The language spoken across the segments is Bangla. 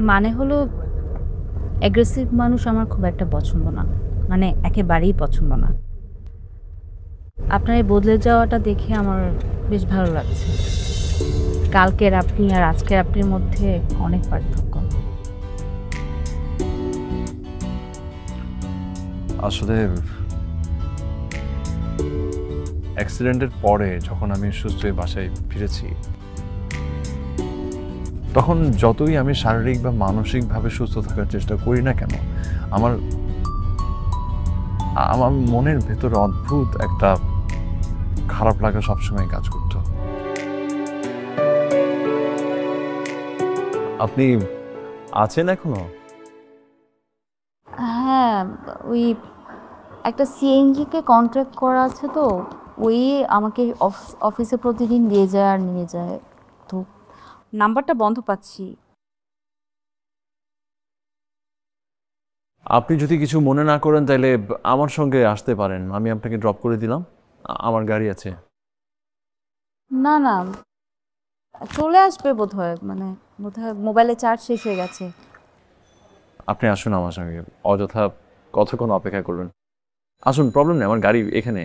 মানে হলো অ্যাগ্রেসিভ মানুষ আমার খুব একটা পছন্দ না। মানে একেবারেই পছন্দ না। আপনার এই বদলে যাওয়াটা দেখে আমার বেশ ভালো লাগছে। কালকের আপনি আর আজকের আপনির মধ্যে অনেক পার্থক্য। আসলে অ্যাক্সিডেন্টের পরে যখন আমি সুস্থ হয়ে বাসায় ফিরেছি, তখন যতই আমি শারীরিক বা মানসিকভাবে সুস্থ থাকার চেষ্টা করি না কেন, আমার আমার মনের ভেতরে অদ্ভুত একটা খারাপ লাগা সবসময় কাজ করত। আপনি আছেন এখনো? হ্যাঁ, ওই একটা সিএনজিকে কন্ট্রাক্ট করা আছে তো, ওই আমাকে অফিসে প্রতিদিন দিয়ে যায় আর নিয়ে যায়। তো নাম্বারটা বন্ধ পাচ্ছি। আপনি যদি কিছু মনে না করেন তাহলে আমার সঙ্গে আসতে পারেন, আমি আপনাকে ড্রপ করে দিলাম, আমার গাড়ি আছে। না না, চলে আসবে বোধহয়, মানে বোধহয় মোবাইলে চার্জ শেষ হয়ে গেছে। আপনি আসুন আমার সঙ্গে, অযথা কতক্ষণ অপেক্ষা করবেন। আসুন, প্রবলেম নেই, আমার গাড়ি এখানে।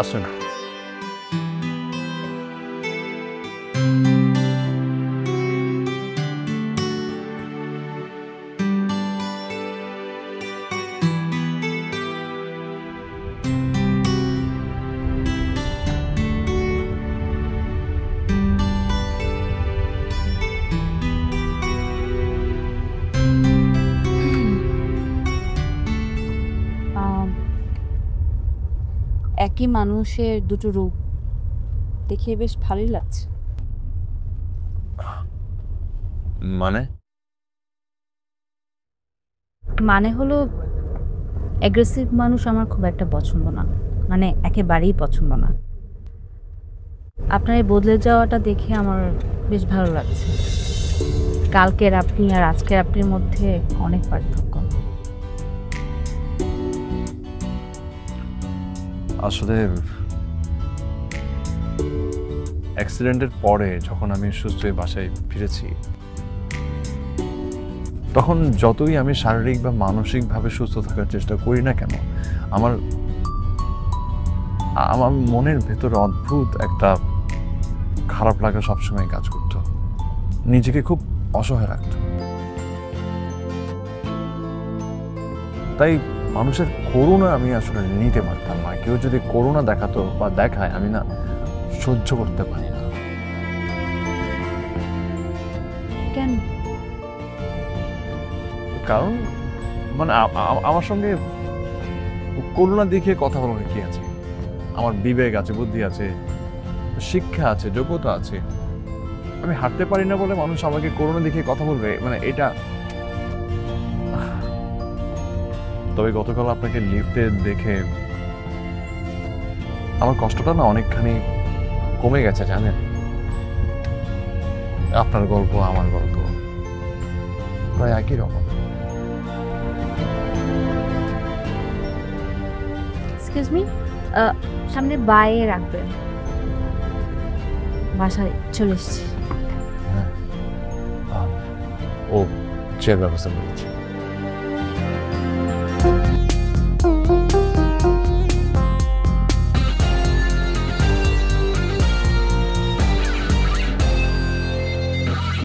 আসুন। আম, একই মানুষের দুটো রূপ দেখে বেশ ভালোই লাগছে। মানে মানে হলো অ্যাগ্রেসিভ মানুষ আমার খুব একটা পছন্দ না। মানে একেবারেই পছন্দ না। আপনার এই বদলে যাওয়াটা দেখে আমার বেশ ভালো লাগছে। কালকের আপনি আর আজকের আপনির মধ্যে অনেক পার্থক্য। আসলে অ্যাক্সিডেন্টের পরে যখন আমি সুস্থ হয়ে বাসায় ফিরেছি, তখন যতই আমি শারীরিক বা মানসিকভাবে সুস্থ থাকার চেষ্টা করি না কেন, আমার আমার মনের ভেতরে অদ্ভুত একটা খারাপ লাগা সবসময় কাজ করত, নিজেকে খুব অসহায় রাখত। তাই মানুষের করুণা আমি আসলে নিতে পারতাম না। কেউ যদি করুণা দেখাতো বা দেখায়, আমি না সহ্য করতে পারি না। কেন? কারণ মানে আমার সঙ্গে করুণা দেখিয়ে কথা বলার কি আছে? আমার বিবেক আছে, বুদ্ধি আছে, শিক্ষা আছে, যোগ্যতা আছে। আমি হাঁটতে পারি না বলে মানুষ আমাকে করুণা দেখিয়ে কথা বলবে, মানে এটা। তবে গতকাল আপনাকে লিফটে দেখে আমার কষ্টটা না অনেকখানি কমে গেছে, জানেন? আপনার গল্প আমার গল্প প্রায় একই রকম। এক্সকিউজ মি, সামনে বাইরে রাখবেন। বাসায় চলে এসেছি। হ্যাঁ, ও চেয়ার ব্যবস্থা করেছি।